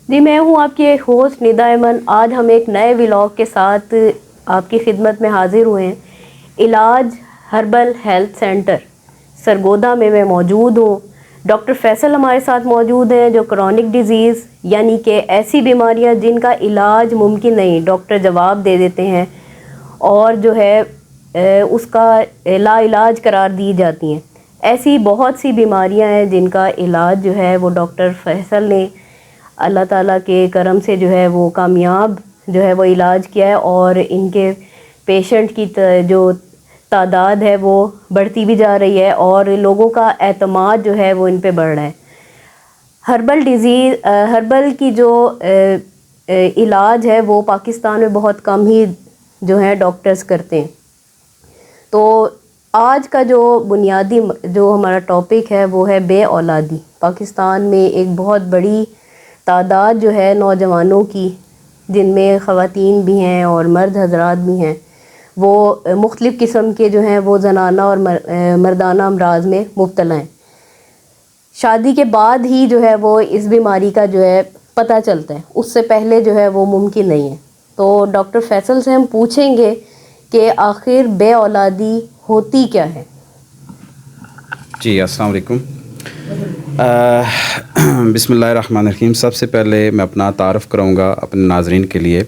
جی میں ہوں آپ کی ہوسٹ ندا ایمن. آج ہم ایک نئے ولاگ کے ساتھ آپ کی خدمت میں حاضر ہوئے ہیں. علاج ہربل ہیلتھ سینٹر سرگودا میں موجود ہوں. ڈاکٹر فیصل ہمارے ساتھ موجود ہیں جو کرونک ڈیزیز یعنی کہ ایسی بیماریاں جن کا علاج ممکن نہیں ڈاکٹر جواب دے دیتے ہیں اور جو ہے اس کا لا علاج قرار دی جاتی ہیں. ایسی بہت سی بیماریاں ہیں جن کا علاج جو ہے وہ ڈاکٹر فیصل نے اللہ تعالیٰ کے کرم سے جو ہے وہ کامیاب جو ہے وہ علاج کیا ہے اور ان کے پیشنٹ کی جو تعداد ہے وہ بڑھتی بھی جا رہی ہے اور لوگوں کا اعتماد جو ہے وہ ان پہ بڑھ رہا ہے. ہربل کی جو علاج ہے وہ پاکستان میں بہت کم ہی جو ہے ڈاکٹرز کرتے ہیں. تو آج کا جو بنیادی جو ہمارا ٹاپک ہے وہ ہے بے اولادی. پاکستان میں ایک بہت بڑی تعداد جو ہے نوجوانوں کی جن میں خواتین بھی ہیں اور مرد حضرات بھی ہیں وہ مختلف قسم کے جو ہیں وہ زنانہ اور مردانہ امراض میں مبتلا ہیں. شادی کے بعد ہی جو ہے وہ اس بیماری کا جو ہے پتہ چلتا ہے, اس سے پہلے جو ہے وہ ممکن نہیں ہے. تو ڈاکٹر فیصل سے ہم پوچھیں گے کہ آخر بے اولادی ہوتی کیا ہے. جی السلام علیکم. بسم اللہ الرحمن الرحیم. سب سے پہلے میں اپنا تعارف کراؤں گا اپنے ناظرین کے لیے.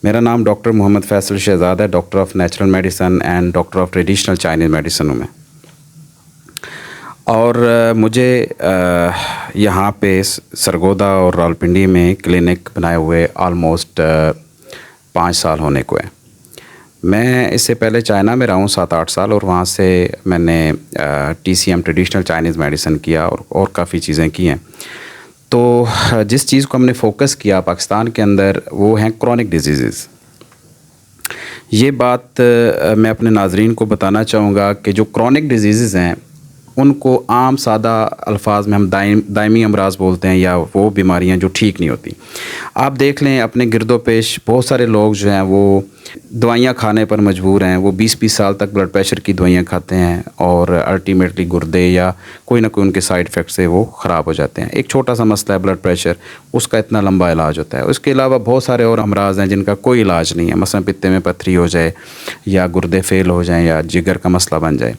میرا نام ڈاکٹر محمد فیصل شہزاد ہے, doctor of natural medicine and doctor of traditional Chinese medicine ہوں میں. اور مجھے یہاں پہ سرگودا اور راولپنڈی میں کلینک بنائے ہوئے آلموسٹ 5 سال ہونے کو ہے. میں اس سے پہلے چائنا میں رہا ہوں 7-8 سال, اور وہاں سے میں نے TCM ٹریڈیشنل چائنیز میڈیسن کیا اور کافی چیزیں کی ہیں. تو جس چیز کو ہم نے فوکس کیا پاکستان کے اندر وہ ہیں کرونک ڈیزیزز. یہ بات میں اپنے ناظرین کو بتانا چاہوں گا کہ جو کرونک ڈیزیزز ہیں ان کو عام سادہ الفاظ میں ہم دائمی امراض بولتے ہیں, یا وہ بیماریاں جو ٹھیک نہیں ہوتی. آپ دیکھ لیں اپنے گرد و پیش بہت سارے لوگ جو ہیں وہ دوائیاں کھانے پر مجبور ہیں. وہ 20-20 سال تک بلڈ پریشر کی دوائیاں کھاتے ہیں اور الٹیمیٹلی گردے یا کوئی نہ کوئی ان کے سائیڈ افیکٹ سے وہ خراب ہو جاتے ہیں. ایک چھوٹا سا مسئلہ ہے بلڈ پریشر, اس کا اتنا لمبا علاج ہوتا ہے. اس کے علاوہ بہت سارے اور امراض ہیں جن کا کوئی علاج نہیں ہے. مثلا پتے میں پتھری ہو جائے, یا گردے فیل ہو جائیں, یا جگر کا مسئلہ بن جائے,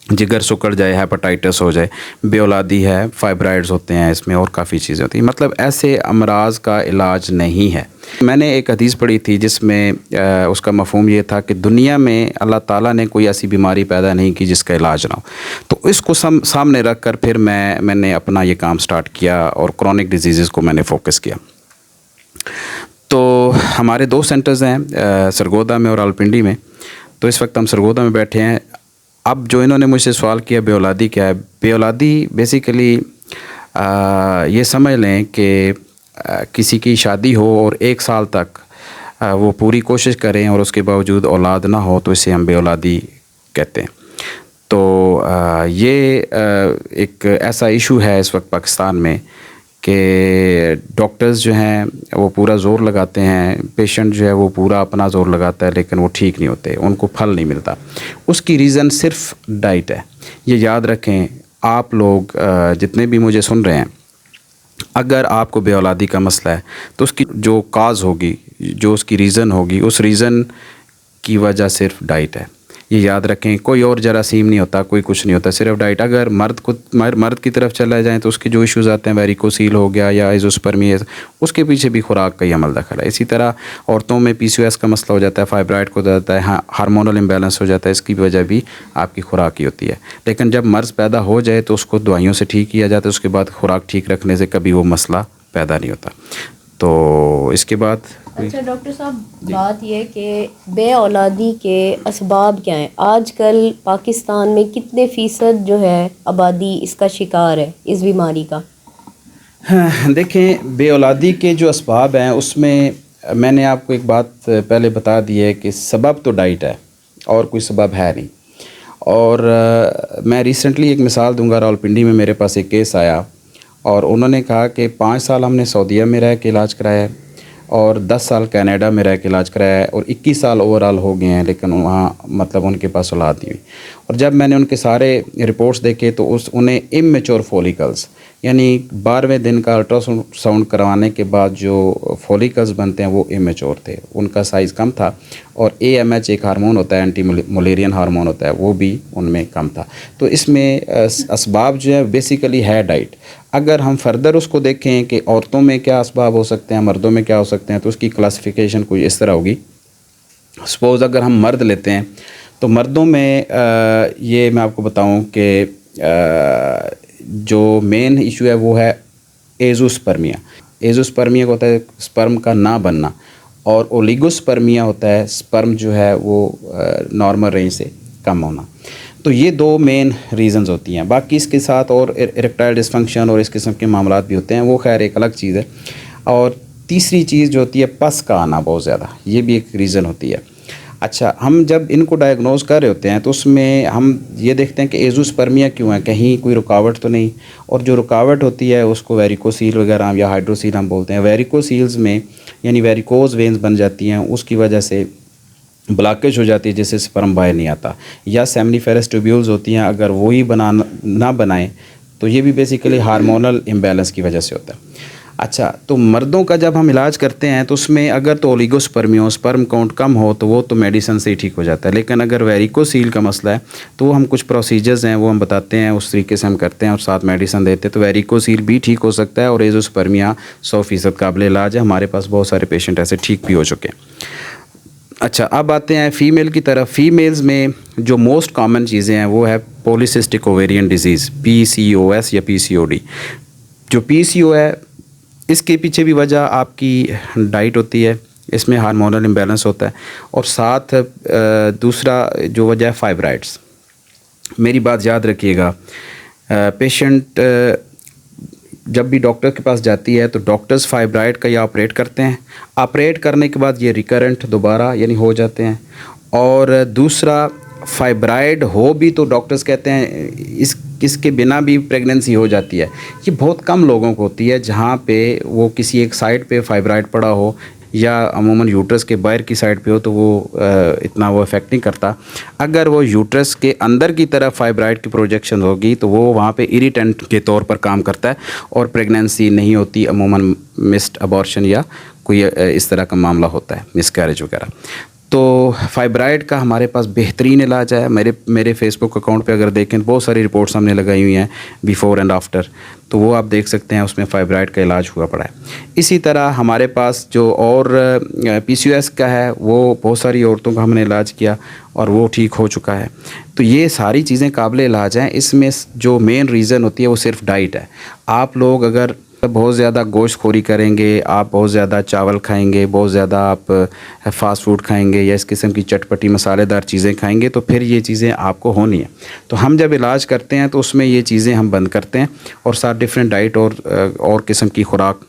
جگر سکڑ جائے, ہیپاٹائٹس ہو جائے, بے اولادی ہے, فائبرائڈز ہوتے ہیں اس میں, اور کافی چیزیں ہوتی ہیں. مطلب ایسے امراض کا علاج نہیں ہے. میں نے ایک حدیث پڑھی تھی جس میں اس کا مفہوم یہ تھا کہ دنیا میں اللہ تعالیٰ نے کوئی ایسی بیماری پیدا نہیں کی جس کا علاج نہ ہو. تو اس کو سامنے رکھ کر پھر میں نے اپنا یہ کام سٹارٹ کیا اور کرونک ڈیزیزز کو میں نے فوکس کیا. تو ہمارے 2 سینٹرز ہیں سرگودا میں اور راولپنڈی میں. تو اس وقت ہم سرگودا میں بیٹھے ہیں. اب جو انہوں نے مجھ سے سوال کیا بے اولادی کیا ہے, بے اولادی بیسیکلی یہ سمجھ لیں کہ کسی کی شادی ہو اور 1 سال تک وہ پوری کوشش کریں اور اس کے باوجود اولاد نہ ہو تو اسے ہم بے اولادی کہتے ہیں. تو یہ ایک ایسا ایشو ہے اس وقت پاکستان میں کہ ڈاکٹرز جو ہیں وہ پورا زور لگاتے ہیں, پیشنٹ جو ہے وہ پورا اپنا زور لگاتا ہے, لیکن وہ ٹھیک نہیں ہوتے, ان کو پھل نہیں ملتا. اس کی ریزن صرف ڈائٹ ہے. یہ یاد رکھیں آپ لوگ جتنے بھی مجھے سن رہے ہیں, اگر آپ کو بے اولادی کا مسئلہ ہے تو اس کی جو کاز ہوگی, جو اس کی ریزن ہوگی, اس ریزن کی وجہ صرف ڈائٹ ہے. یہ یاد رکھیں, کوئی اور جراثیم نہیں ہوتا, کوئی کچھ نہیں ہوتا, صرف ڈائٹ. اگر مرد کی طرف چلا جائیں تو اس کے جو ایشوز آتے ہیں, ویریکوسیل ہو گیا یا ایزوسپرمی, اس کے پیچھے بھی خوراک کا ہی عمل دخل ہے. اسی طرح عورتوں میں PCOS کا مسئلہ ہو جاتا ہے, فائبرائڈ کو جاتا ہے, ہارمونل امبیلنس ہو جاتا ہے, اس کی وجہ بھی آپ کی خوراک ہی ہوتی ہے. لیکن جب مرض پیدا ہو جائے تو اس کو دوائیوں سے ٹھیک کیا جاتا ہے, اس کے بعد خوراک ٹھیک رکھنے سے کبھی وہ مسئلہ پیدا نہیں ہوتا. تو اس کے بعد اچھا ڈاکٹر صاحب, بات یہ کہ بے اولادی کے اسباب کیا ہیں؟ آج کل پاکستان میں کتنے فیصد جو ہے آبادی اس کا شکار ہے, اس بیماری کا؟ دیکھیں بے اولادی کے جو اسباب ہیں اس میں نے آپ کو ایک بات پہلے بتا دی ہے کہ سبب تو ڈائٹ ہے اور کوئی سبب ہے نہیں. اور میں ریسنٹلی ایک مثال دوں گا. راولپنڈی میں میرے پاس ایک کیس آیا اور انہوں نے کہا کہ 5 سال ہم نے سعودیہ میں رہ کے علاج کرایا ہے اور 10 سال کینیڈا میں رہ کے علاج کرایا ہے اور 21 سال اوورال ہو گئے ہیں, لیکن وہاں مطلب ان کے پاس اولاد نہیں ہوئی. اور جب میں نے ان کے سارے رپورٹس دیکھے تو انہیں امیچور فولیکلز یعنی 12ویں دن کا الٹرا ساؤنڈ کروانے کے بعد جو فولیکلز بنتے ہیں وہ امیچور تھے, ان کا سائز کم تھا, اور AMH ایک ہارمون ہوتا ہے, اینٹی ملیرین ہارمون ہوتا ہے, وہ بھی ان میں کم تھا. تو اس میں اسباب جو ہے بیسیکلی ہے ڈائٹ. اگر ہم فردر اس کو دیکھیں کہ عورتوں میں کیا اسباب ہو سکتے ہیں, مردوں میں کیا ہو سکتے ہیں, تو اس کی کلاسیفیکیشن کوئی اس طرح ہوگی. سپوز اگر ہم مرد لیتے ہیں تو مردوں میں یہ میں آپ کو بتاؤں کہ جو مین ایشو ہے وہ ہے ایزوسپرمیا. ایزوسپرمیا کو ہوتا ہے سپرم کا نہ بننا, اور اولیگوسپرمیا ہوتا ہے سپرم جو ہے وہ نارمل رینج سے کم ہونا. تو یہ 2 مین ریزنز ہوتی ہیں. باقی اس کے ساتھ اور اریکٹائل ڈسفنکشن اور اس قسم کے معاملات بھی ہوتے ہیں, وہ خیر ایک الگ چیز ہے. اور تیسری چیز جو ہوتی ہے پس کا آنا بہت زیادہ, یہ بھی ایک ریزن ہوتی ہے. اچھا, ہم جب ان کو ڈائگنوز کر رہے ہوتے ہیں تو اس میں ہم یہ دیکھتے ہیں کہ ایزوسپرمیا کیوں ہے, کہیں کوئی رکاوٹ تو نہیں. اور جو رکاوٹ ہوتی ہے اس کو ویریکوسیل وغیرہ یا ہائیڈروسیل ہم بولتے ہیں. ویریکوسیلز میں یعنی ویریکوز وینز بن جاتی ہیں, اس کی وجہ سے بلاکیج ہو جاتی ہے جس سے سپرم باہر نہیں آتا. یا سیمنیفیرس ٹیوبیولز ہوتی ہیں, اگر وہی نہ بنائیں تو یہ بھی بیسیکلی ہارمونل امبیلنس کی وجہ سے ہوتا ہے. اچھا, تو مردوں کا جب ہم علاج کرتے ہیں تو اس میں اگر تو اولیگوسپرمی ہو, سپرم کاؤنٹ کم ہو, تو وہ تو میڈیسن سے ہی ٹھیک ہو جاتا ہے. لیکن اگر ویریکوسیل کا مسئلہ ہے تو وہ ہم کچھ پروسیجرز ہیں وہ ہم بتاتے ہیں, اس طریقے سے ہم کرتے ہیں اور ساتھ میڈیسن دیتے ہیں, تو ویریکوسیل بھی ٹھیک ہو سکتا ہے. اور ایزوسپرمیا 100% قابل علاج ہے. ہمارے پاس بہت سارے پیشنٹ ایسے ٹھیک بھی ہو چکے ہیں. اچھا, اب آتے ہیں فیمیل کی طرف. فیمیلز میں جو موسٹ کامن چیزیں ہیں وہ ہے پولیسسٹک اوویرین ڈیزیز, PCOS یا PCOD. جو PCO ہے اس کے پیچھے بھی وجہ آپ کی ڈائٹ ہوتی ہے, اس میں ہارمونل امبیلنس ہوتا ہے, اور ساتھ دوسرا جو وجہ ہے فائبرائڈس. میری بات یاد رکھیے گا, پیشنٹ جب بھی ڈاکٹر کے پاس جاتی ہے تو ڈاکٹرز فائبرائڈ کا یہ آپریٹ کرتے ہیں. آپریٹ کرنے کے بعد یہ ریکرنٹ دوبارہ یعنی ہو جاتے ہیں. اور دوسرا فائبرائڈ ہو بھی تو ڈاکٹرز کہتے ہیں اس کے بنا بھی پریگننسی ہو جاتی ہے. یہ بہت کم لوگوں کو ہوتی ہے جہاں پہ وہ کسی ایک سائڈ پہ فائبرائڈ پڑا ہو, یا عموماً یوٹرس کے باہر کی سائڈ پہ ہو تو وہ اتنا وہ افیکٹ نہیں کرتا. اگر وہ یوٹرس کے اندر کی طرف فائبرائڈ کی پروجیکشن ہوگی تو وہ وہاں پہ اریٹنٹ کے طور پر کام کرتا ہے اور پریگننسی نہیں ہوتی, عموماً مسڈ ابارشن یا کوئی اس طرح کا معاملہ ہوتا ہے, مس کیریج وغیرہ. تو فائبرائڈ کا ہمارے پاس بہترین علاج ہے. میرے فیس بک اکاؤنٹ پہ اگر دیکھیں بہت ساری رپورٹس ہم نے لگائی ہوئی ہیں بیفور اینڈ آفٹر, تو وہ آپ دیکھ سکتے ہیں, اس میں فائبرائڈ کا علاج ہوا پڑا ہے. اسی طرح ہمارے پاس جو اور PCOS کا ہے وہ بہت ساری عورتوں کا ہم نے علاج کیا اور وہ ٹھیک ہو چکا ہے. تو یہ ساری چیزیں قابل علاج ہیں. اس میں جو مین ریزن ہوتی ہے وہ صرف ڈائٹ ہے. آپ لوگ اگر بہت زیادہ گوشت خوری کریں گے, آپ بہت زیادہ چاول کھائیں گے, بہت زیادہ آپ فاسٹ فوڈ کھائیں گے یا اس قسم کی چٹپٹی مسالے دار چیزیں کھائیں گے, تو پھر یہ چیزیں آپ کو ہونی ہیں. تو ہم جب علاج کرتے ہیں تو اس میں یہ چیزیں ہم بند کرتے ہیں, اور ساتھ ڈفرینٹ ڈائٹ اور قسم کی خوراک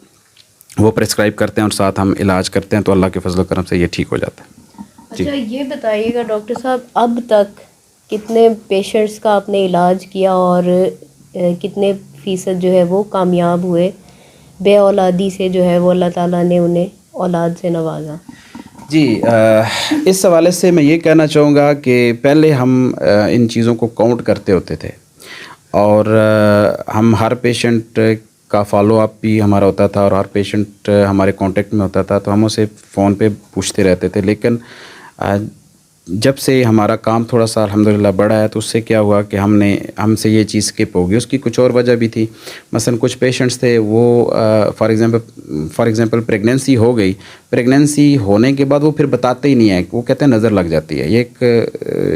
وہ پرسکرائب کرتے ہیں, اور ساتھ ہم علاج کرتے ہیں. تو اللہ کے فضل و کرم سے یہ ٹھیک ہو جاتا ہے. اچھا, یہ بتائیے گا ڈاکٹر صاحب, اب تک کتنے پیشنٹس کا آپ نے علاج کیا اور کتنے فیصد جو ہے وہ کامیاب ہوئے, بے اولادی سے جو ہے وہ اللہ تعالیٰ نے انہیں اولاد سے نوازا؟ جی, اس حوالے سے میں یہ کہنا چاہوں گا کہ پہلے ہم ان چیزوں کو کاؤنٹ کرتے ہوتے تھے, اور ہم ہر پیشنٹ کا فالو اپ بھی ہمارا ہوتا تھا, اور ہر پیشنٹ ہمارے کانٹیکٹ میں ہوتا تھا, تو ہم اسے فون پہ پوچھتے رہتے تھے. لیکن جب سے ہمارا کام تھوڑا سا الحمدللہ بڑھا ہے تو اس سے کیا ہوا کہ ہم سے یہ چیز اسکپ ہو گئی. اس کی کچھ اور وجہ بھی تھی. مثلا کچھ پیشنٹس تھے وہ فار ایگزامپل پریگننسی ہو گئی, پریگننسی ہونے کے بعد وہ پھر بتاتے ہی نہیں ہیں, وہ کہتے ہیں نظر لگ جاتی ہے.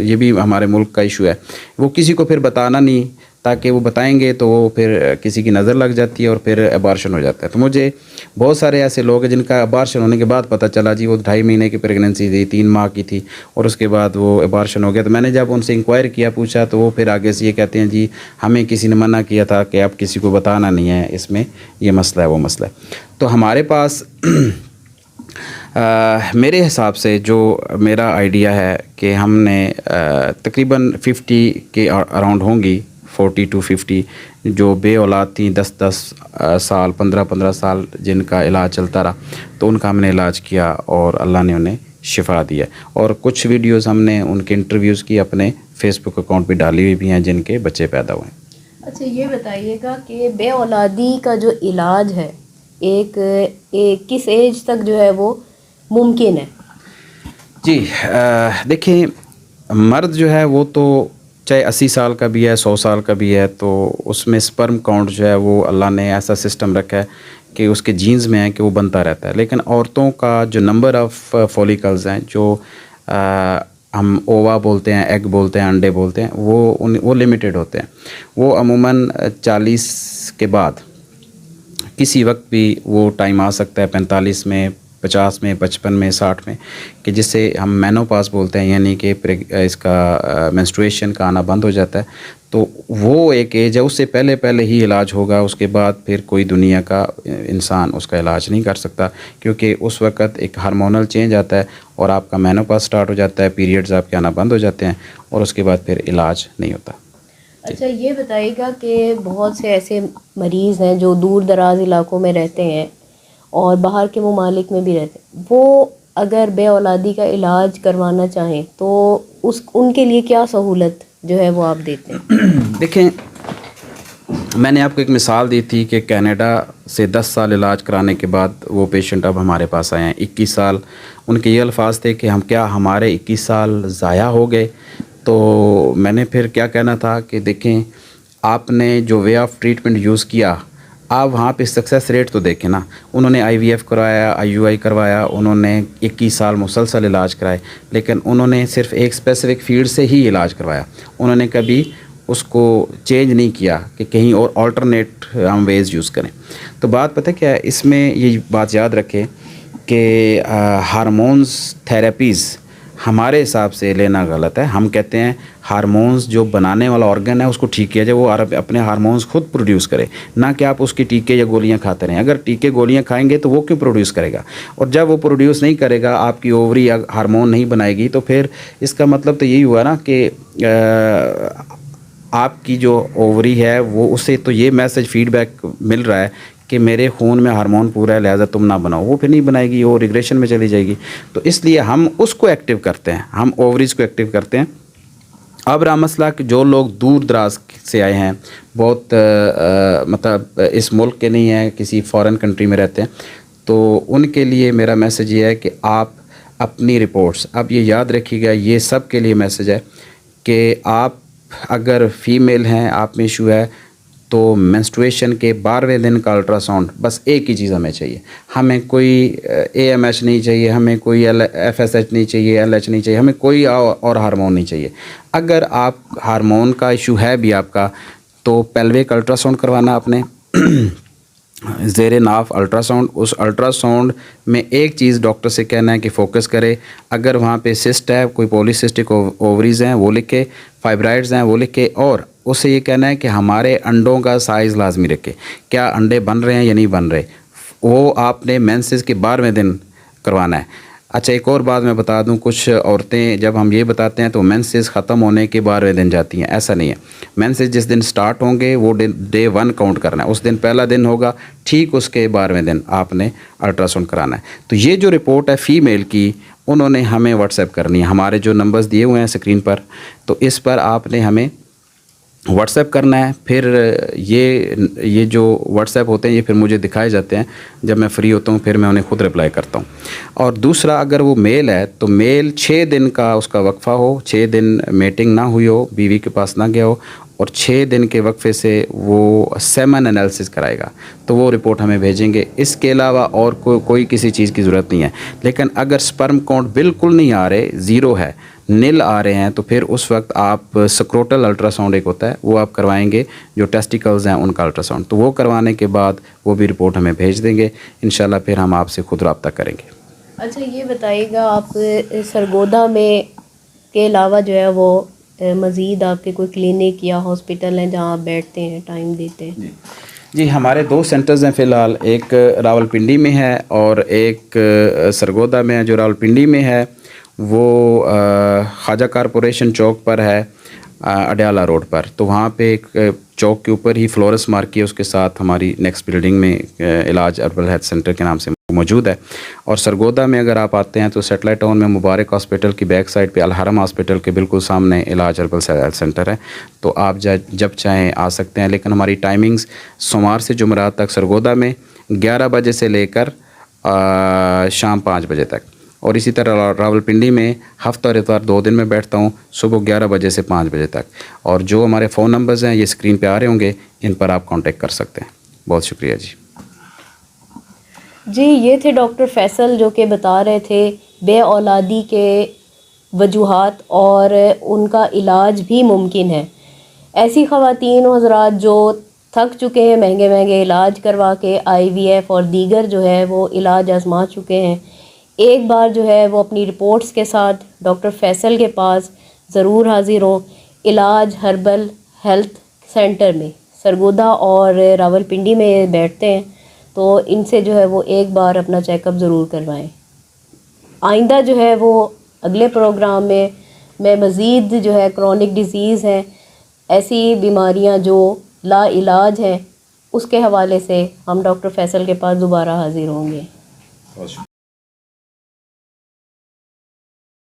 یہ بھی ہمارے ملک کا ایشو ہے. وہ کسی کو پھر بتانا نہیں, تاکہ وہ بتائیں گے تو وہ پھر کسی کی نظر لگ جاتی ہے اور پھر ابارشن ہو جاتا ہے. تو مجھے بہت سارے ایسے لوگ ہیں جن کا ابارشن ہونے کے بعد پتہ چلا جی وہ 2.5 مہینے کی پریگننسی تھی, 3 ماہ کی تھی, اور اس کے بعد وہ ابارشن ہو گیا. تو میں نے جب ان سے انکوائر کیا, پوچھا, تو وہ پھر آگے سے یہ کہتے ہیں جی ہمیں کسی نے منع کیا تھا کہ آپ کسی کو بتانا نہیں ہے, اس میں یہ مسئلہ ہے وہ مسئلہ ہے. تو ہمارے پاس میرے حساب سے جو میرا آئیڈیا ہے کہ ہم نے تقریباً 50 کے اراؤنڈ ہوں گی, 40 to 50 جو بے اولاد تھیں, 10 سال 15 سال جن کا علاج چلتا رہا, تو ان کا ہم نے علاج کیا اور اللہ نے انہیں شفا دیا. اور کچھ ویڈیوز ہم نے ان کے انٹرویوز کی اپنے فیس بک اکاؤنٹ پہ ڈالی ہوئی بھی ہیں جن کے بچے پیدا ہوئے ہیں. اچھا یہ بتائیے گا کہ بے اولادی کا جو علاج ہے ایک کس ایج تک جو ہے وہ ممکن ہے؟ جی دیکھیں، مرد جو ہے وہ تو چاہے 80 سال کا بھی ہے 100 سال کا بھی ہے، تو اس میں سپرم کاؤنٹ جو ہے وہ اللہ نے ایسا سسٹم رکھا ہے کہ اس کے جینز میں ہے کہ وہ بنتا رہتا ہے. لیکن عورتوں کا جو نمبر آف فولیکلز ہیں، جو ہم اووا بولتے ہیں، ایگ بولتے ہیں، انڈے بولتے ہیں، وہ لمیٹڈ ہوتے ہیں. وہ عموماً 40 کے بعد کسی وقت بھی وہ ٹائم آ سکتا ہے، 45 میں، 50 میں، 55 میں، 60 میں، کہ جسے ہم مینوپاز بولتے ہیں، یعنی کہ اس کا مینسٹریشن کا آنا بند ہو جاتا ہے. تو وہ ایک ایج ہے، اس سے پہلے ہی علاج ہوگا. اس کے بعد پھر کوئی دنیا کا انسان اس کا علاج نہیں کر سکتا، کیونکہ اس وقت ایک ہارمونل چینج آتا ہے اور آپ کا مینوپاز سٹارٹ ہو جاتا ہے، پیریڈز آپ کے آنا بند ہو جاتے ہیں، اور اس کے بعد پھر علاج نہیں ہوتا. اچھا یہ بتائیے گا کہ بہت سے ایسے مریض ہیں جو دور دراز علاقوں میں رہتے ہیں اور باہر کے ممالک میں بھی رہتے ہیں، وہ اگر بے اولادی کا علاج کروانا چاہیں تو ان کے لیے کیا سہولت جو ہے وہ آپ دیتے ہیں؟ دیکھیں، میں نے آپ کو ایک مثال دی تھی کہ کینیڈا سے 10 سال علاج کرانے کے بعد وہ پیشنٹ اب ہمارے پاس آئے ہیں. 21 سال ان کے یہ الفاظ تھے کہ ہمارے 21 سال ضائع ہو گئے. تو میں نے پھر کیا کہنا تھا کہ دیکھیں، آپ نے جو وے آف ٹریٹمنٹ یوز کیا، آپ وہاں پہ سکسیس ریٹ تو دیکھیں نا. انہوں نے IVF کروایا، IUI کروایا، انہوں نے 21 سال مسلسل علاج کرائے، لیکن انہوں نے صرف ایک اسپیسیفک فیلڈ سے ہی علاج کروایا. انہوں نے کبھی اس کو چینج نہیں کیا کہ کہیں اور آلٹرنیٹ ہم ویز یوز کریں. تو بات پتہ کیا ہے اس میں، یہ بات یاد رکھیں کہ ہارمونز تھیراپیز ہمارے حساب سے لینا غلط ہے. ہم کہتے ہیں ہارمونز جو بنانے والا آرگن ہے اس کو ٹھیک کیا جائے، وہ اپنے ہارمونز خود پروڈیوس کرے، نہ کہ آپ اس کی ٹیکے یا گولیاں کھاتے رہیں. اگر ٹیکے گولیاں کھائیں گے تو وہ کیوں پروڈیوس کرے گا؟ اور جب وہ پروڈیوس نہیں کرے گا، آپ کی اووری یا ہارمون نہیں بنائے گی، تو پھر اس کا مطلب تو یہی ہوا نا کہ آپ کی جو اووری ہے وہ اسے تو یہ میسج فیڈ بیک مل رہا ہے کہ میرے خون میں ہارمون پورا ہے، لہٰذا تم نہ بناؤ. وہ پھر نہیں بنائے گی، وہ ریگریشن میں چلی جائے گی. تو اس لیے ہم اس کو ایکٹیو کرتے ہیں، ہم اووریز کو ایکٹیو کرتے ہیں. اب رہا مسئلہ کہ جو لوگ دور دراز سے آئے ہیں، بہت مطلب اس ملک کے نہیں ہیں، کسی فارن کنٹری میں رہتے ہیں، تو ان کے لیے میرا میسج یہ ہے کہ آپ اپنی رپورٹس، اب یہ یاد رکھیے گا، یہ سب کے لیے میسج ہے کہ آپ اگر فیمیل ہیں، آپ میں ایشو ہے، تو مینسٹریشن کے 12ویں دن کا الٹرا ساؤنڈ، بس ایک ہی چیز ہمیں چاہیے. ہمیں کوئی AMH نہیں چاہیے، ہمیں کوئی FSH نہیں چاہیے، LH نہیں چاہیے، ہمیں کوئی اور ہارمون نہیں چاہیے. اگر آپ ہارمون کا ایشو ہے بھی آپ کا، تو پیلوک الٹرا ساؤنڈ کروانا آپ نے، زیر ناف الٹرا ساؤنڈ. اس الٹرا ساؤنڈ میں ایک چیز ڈاکٹر سے کہنا ہے کہ فوکس کرے. اگر وہاں پہ سسٹ ہے، کوئی پولیسسٹک اووریز ہیں وہ لکھے، فائبرائڈز ہیں وہ لکھے، اور اسے یہ کہنا ہے کہ ہمارے انڈوں کا سائز لازمی رکھے، کیا انڈے بن رہے ہیں یا نہیں بن رہے. وہ آپ نے مینسز کے 12ویں دن کروانا ہے. اچھا ایک اور بات میں بتا دوں، کچھ عورتیں جب ہم یہ بتاتے ہیں تو مینسز ختم ہونے کے 12ویں دن جاتی ہیں. ایسا نہیں ہے. مینسز جس دن سٹارٹ ہوں گے وہ ڈے 1 کاؤنٹ کرنا ہے. اس دن پہلا دن ہوگا، ٹھیک اس کے 12ویں دن آپ نے الٹرا ساؤنڈ کرانا ہے. تو یہ جو رپورٹ ہے فیمیل کی، انہوں نے ہمیں واٹس ایپ کرنی ہے. ہمارے جو نمبرز دیے ہوئے ہیں اسکرین پر، تو اس پر آپ نے ہمیں واٹس ایپ کرنا ہے. پھر یہ جو واٹس ایپ ہوتے ہیں یہ پھر مجھے دکھائے جاتے ہیں جب میں فری ہوتا ہوں، پھر میں انہیں خود رپلائی کرتا ہوں. اور دوسرا، اگر وہ میل ہے تو میل 6 دن کا اس کا وقفہ ہو، 6 دن میٹنگ نہ ہوئی ہو، بیوی کے پاس نہ گیا ہو، اور 6 دن کے وقفے سے وہ سیمن انالیسس کرائے گا، تو وہ رپورٹ ہمیں بھیجیں گے. اس کے علاوہ اور کوئی کسی چیز کی ضرورت نہیں ہے. لیکن اگر سپرم کاؤنٹ بالکل نہیں آ رہے، 0 ہے، نل آ رہے ہیں، تو پھر اس وقت آپ سکروٹل الٹرا ساؤنڈ ایک ہوتا ہے وہ آپ کروائیں گے، جو ٹیسٹیکلز ہیں ان کا الٹرا ساؤنڈ. تو وہ کروانے کے بعد وہ بھی رپورٹ ہمیں بھیج دیں گے. انشاءاللہ پھر ہم آپ سے خود رابطہ کریں گے. اچھا یہ بتائیے گا، آپ سرگودا میں کے علاوہ جو ہے وہ مزید آپ کے کوئی کلینک یا ہاسپٹل ہیں جہاں آپ بیٹھتے ہیں، ٹائم دیتے ہیں؟ جی ہمارے 2 سینٹرز ہیں فی الحال. ایک راولپنڈی میں ہے اور ایک سرگودا میں ہے. جو راولپنڈی میں ہے وہ خواجہ کارپوریشن چوک پر ہے، اڈیالہ روڈ پر. تو وہاں پہ ایک چوک کے اوپر ہی فلورس مارک کی ہے، اس کے ساتھ ہماری نیکسٹ بلڈنگ میں علاج اربل ہیلتھ سینٹر کے نام سے موجود ہے. اور سرگودا میں اگر آپ آتے ہیں تو سیٹلائٹ ٹاؤن میں مبارک ہاسپٹل کی بیک سائڈ پہ الحرم ہاسپٹل کے بالکل سامنے علاج ہربل ہیلتھ سینٹر ہے. تو آپ جب چاہیں آ سکتے ہیں. لیکن ہماری ٹائمنگز سوموار سے جمعرات تک سرگودا میں 11 بجے سے لے کر شام 5 بجے تک. اور اسی طرح راولپنڈی میں ہفتہ اور اتوار 2 دن میں بیٹھتا ہوں صبح 11 بجے سے 5 بجے تک. اور جو ہمارے فون نمبرز ہیں یہ اسکرین پہ آ رہے ہوں گے, ان پر آپ کانٹیکٹ کر سکتے ہیں. بہت شکریہ جی. جی یہ تھے ڈاکٹر فیصل جو کہ بتا رہے تھے بے اولادی کے وجوہات اور ان کا علاج بھی ممکن ہے. ایسی خواتین و حضرات جو تھک چکے ہیں مہنگے مہنگے علاج کروا کے, آئی وی ایف اور دیگر جو ہے وہ علاج آزما چکے ہیں, ایک بار جو ہے وہ اپنی رپورٹس کے ساتھ ڈاکٹر فیصل کے پاس ضرور حاضر ہوں. علاج ہربل ہیلتھ سینٹر میں سرگودا اور راولپنڈی میں بیٹھتے ہیں, تو ان سے جو ہے وہ ایک بار اپنا چیک اپ ضرور کروائیں. آئندہ جو ہے وہ اگلے پروگرام میں مزید جو ہے کرونک ڈیزیز ہیں, ایسی بیماریاں جو لا علاج ہیں, اس کے حوالے سے ہم ڈاکٹر فیصل کے پاس دوبارہ حاضر ہوں گے.